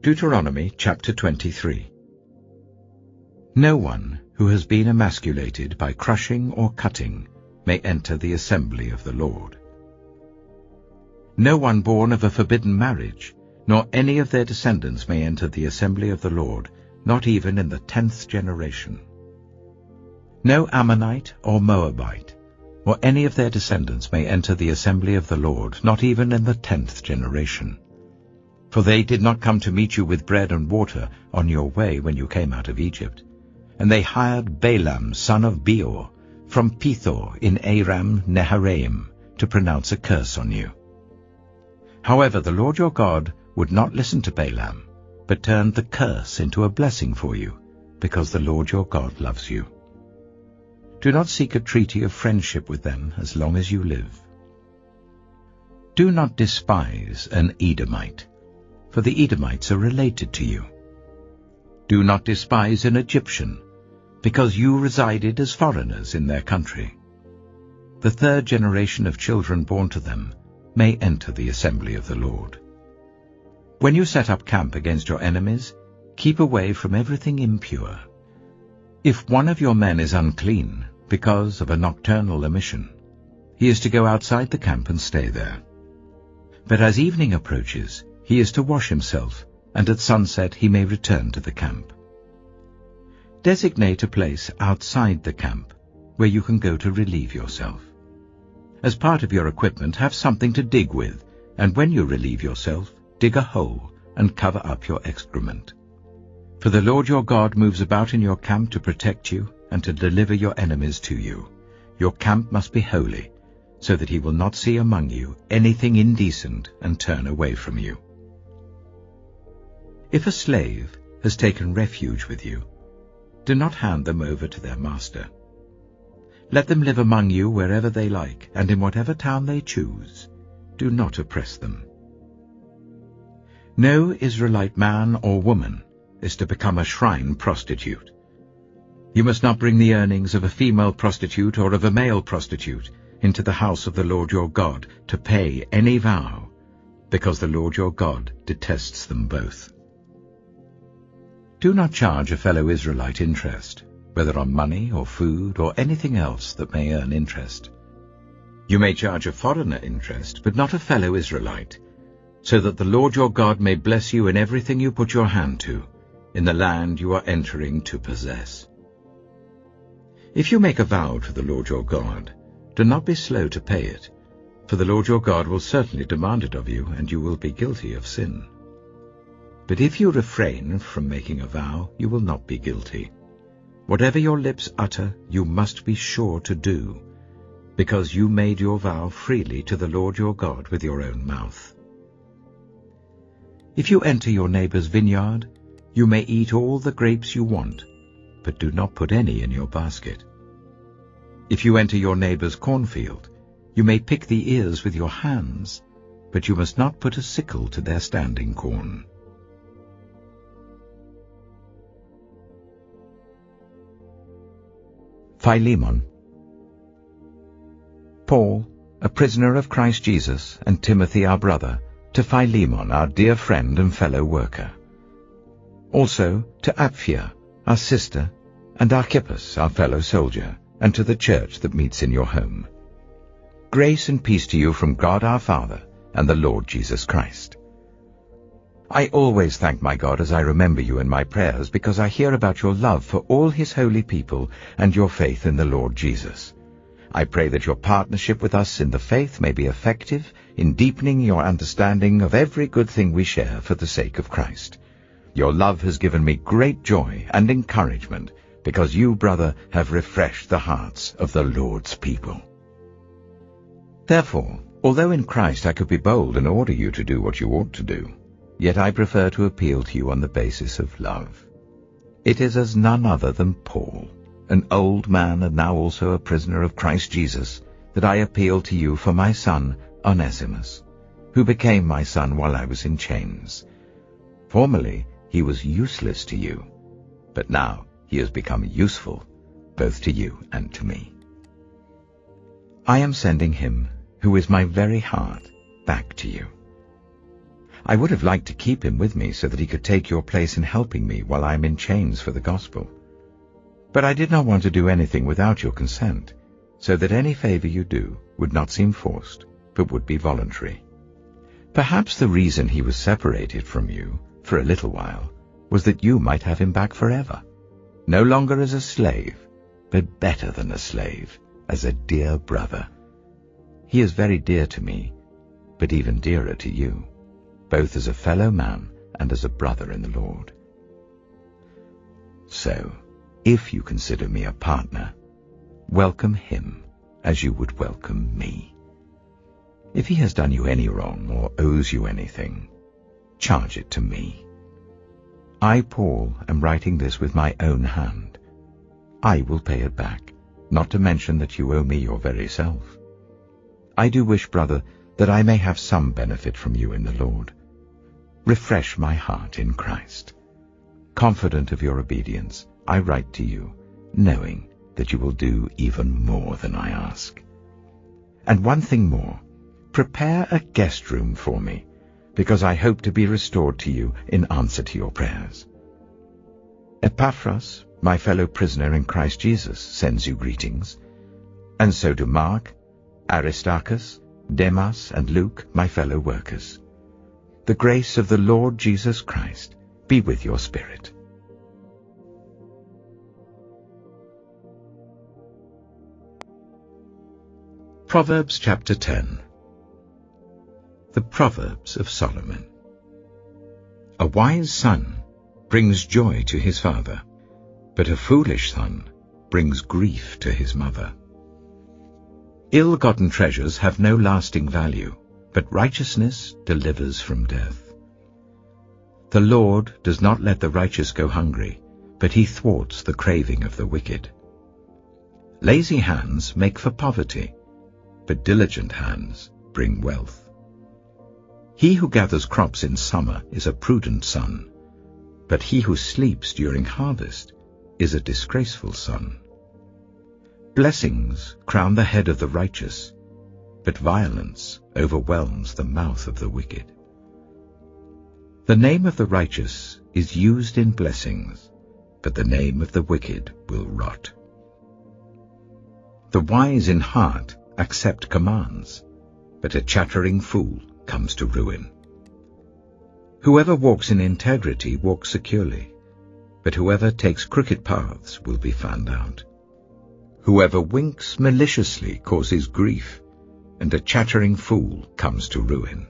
Deuteronomy chapter 23. No one who has been emasculated by crushing or cutting may enter the assembly of the Lord. No one born of a forbidden marriage, nor any of their descendants may enter the assembly of the Lord, not even in the 10th generation. No Ammonite or Moabite, or any of their descendants may enter the assembly of the Lord, not even in the 10th generation. For they did not come to meet you with bread and water on your way when you came out of Egypt. And they hired Balaam son of Beor from Pethor in Aram Naharaim to pronounce a curse on you. However, the Lord your God would not listen to Balaam, but turned the curse into a blessing for you, because the Lord your God loves you. Do not seek a treaty of friendship with them as long as you live. Do not despise an Edomite, for the Edomites are related to you. Do not despise an Egyptian, because you resided as foreigners in their country. The 3rd generation of children born to them may enter the assembly of the Lord. When you set up camp against your enemies, keep away from everything impure. If one of your men is unclean because of a nocturnal emission, he is to go outside the camp and stay there. But as evening approaches, he is to wash himself, and at sunset he may return to the camp. Designate a place outside the camp where you can go to relieve yourself. As part of your equipment, have something to dig with, and when you relieve yourself, dig a hole and cover up your excrement. For the Lord your God moves about in your camp to protect you and to deliver your enemies to you. Your camp must be holy, so that he will not see among you anything indecent and turn away from you. If a slave has taken refuge with you, do not hand them over to their master. Let them live among you wherever they like, and in whatever town they choose. Do not oppress them. No Israelite man or woman is to become a shrine prostitute. You must not bring the earnings of a female prostitute or of a male prostitute into the house of the Lord your God to pay any vow, because the Lord your God detests them both. Do not charge a fellow Israelite interest, whether on money or food or anything else that may earn interest. You may charge a foreigner interest, but not a fellow Israelite, so that the Lord your God may bless you in everything you put your hand to, in the land you are entering to possess. If you make a vow to the Lord your God, do not be slow to pay it, for the Lord your God will certainly demand it of you, and you will be guilty of sin. But if you refrain from making a vow, you will not be guilty. Whatever your lips utter, you must be sure to do, because you made your vow freely to the Lord your God with your own mouth. If you enter your neighbor's vineyard, you may eat all the grapes you want, but do not put any in your basket. If you enter your neighbor's cornfield, you may pick the ears with your hands, but you must not put a sickle to their standing corn. Philemon. Paul, a prisoner of Christ Jesus, and Timothy our brother, to Philemon our dear friend and fellow worker. Also to Apphia, our sister, and Archippus, our fellow soldier, and to the church that meets in your home. Grace and peace to you from God our Father and the Lord Jesus Christ. I always thank my God as I remember you in my prayers, because I hear about your love for all his holy people and your faith in the Lord Jesus. I pray that your partnership with us in the faith may be effective in deepening your understanding of every good thing we share for the sake of Christ. Your love has given me great joy and encouragement, because you, brother, have refreshed the hearts of the Lord's people. Therefore, although in Christ I could be bold and order you to do what you ought to do, yet I prefer to appeal to you on the basis of love. It is as none other than Paul, an old man and now also a prisoner of Christ Jesus, that I appeal to you for my son Onesimus, who became my son while I was in chains. Formerly he was useless to you, but now he has become useful both to you and to me. I am sending him, who is my very heart, back to you. I would have liked to keep him with me so that he could take your place in helping me while I am in chains for the gospel. But I did not want to do anything without your consent, so that any favor you do would not seem forced, but would be voluntary. Perhaps the reason he was separated from you for a little while was that you might have him back forever, no longer as a slave, but better than a slave, as a dear brother. He is very dear to me, but even dearer to you, both as a fellow man and as a brother in the Lord. So, if you consider me a partner, welcome him as you would welcome me. If he has done you any wrong or owes you anything, charge it to me. I, Paul, am writing this with my own hand. I will pay it back, not to mention that you owe me your very self. I do wish, brother, that I may have some benefit from you in the Lord. Refresh my heart in Christ. Confident of your obedience, I write to you, knowing that you will do even more than I ask. And one thing more, prepare a guest room for me, because I hope to be restored to you in answer to your prayers. Epaphras, my fellow prisoner in Christ Jesus, sends you greetings, and so do Mark, Aristarchus, Demas, and Luke, my fellow workers. The grace of the Lord Jesus Christ be with your spirit. Proverbs chapter 10. The Proverbs of Solomon. A wise son brings joy to his father, but a foolish son brings grief to his mother. Ill-gotten treasures have no lasting value, but righteousness delivers from death. The Lord does not let the righteous go hungry, but he thwarts the craving of the wicked. Lazy hands make for poverty, but diligent hands bring wealth. He who gathers crops in summer is a prudent son, but he who sleeps during harvest is a disgraceful son. Blessings crown the head of the righteous, but violence overwhelms the mouth of the wicked. The name of the righteous is used in blessings, but the name of the wicked will rot. The wise in heart accept commands, but a chattering fool comes to ruin. Whoever walks in integrity walks securely, but whoever takes crooked paths will be found out. Whoever winks maliciously causes grief, and a chattering fool comes to ruin.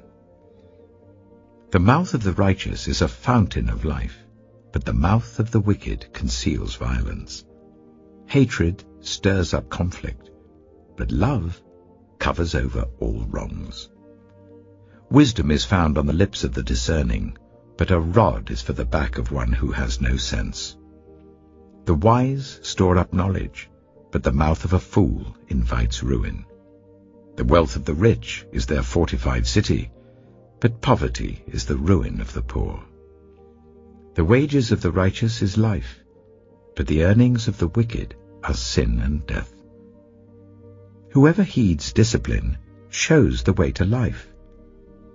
The mouth of the righteous is a fountain of life, but the mouth of the wicked conceals violence. Hatred stirs up conflict, but love covers over all wrongs. Wisdom is found on the lips of the discerning, but a rod is for the back of one who has no sense. The wise store up knowledge, but the mouth of a fool invites ruin. The wealth of the rich is their fortified city, but poverty is the ruin of the poor. The wages of the righteous is life, but the earnings of the wicked are sin and death. Whoever heeds discipline shows the way to life,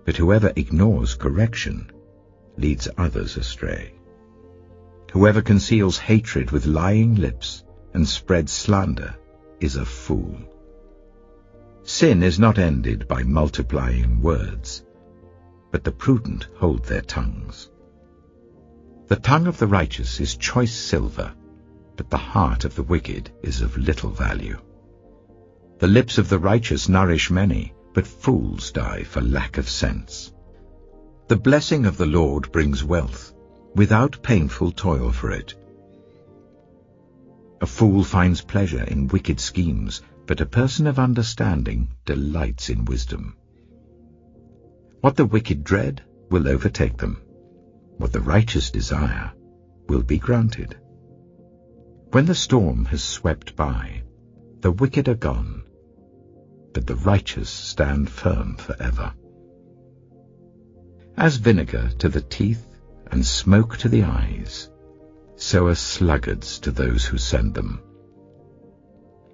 but whoever ignores correction leads others astray. Whoever conceals hatred with lying lips and spreads slander is a fool. Sin is not ended by multiplying words, but the prudent hold their tongues. The tongue of the righteous is choice silver, but the heart of the wicked is of little value. The lips of the righteous nourish many, but fools die for lack of sense. The blessing of the Lord brings wealth, without painful toil for it. A fool finds pleasure in wicked schemes, but a person of understanding delights in wisdom. What the wicked dread will overtake them. What the righteous desire will be granted. When the storm has swept by, the wicked are gone, but the righteous stand firm forever. As vinegar to the teeth and smoke to the eyes, so are sluggards to those who send them.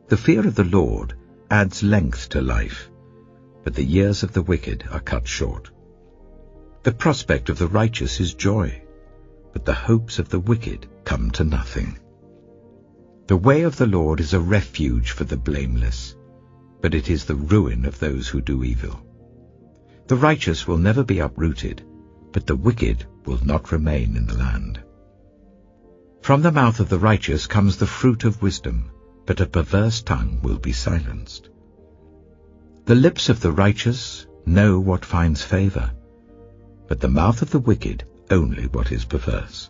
The fear of the Lord adds length to life, but the years of the wicked are cut short. The prospect of the righteous is joy, but the hopes of the wicked come to nothing. The way of the Lord is a refuge for the blameless, but it is the ruin of those who do evil. The righteous will never be uprooted, but the wicked will not remain in the land. From the mouth of the righteous comes the fruit of wisdom, but a perverse tongue will be silenced. The lips of the righteous know what finds favor, but the mouth of the wicked only what is perverse.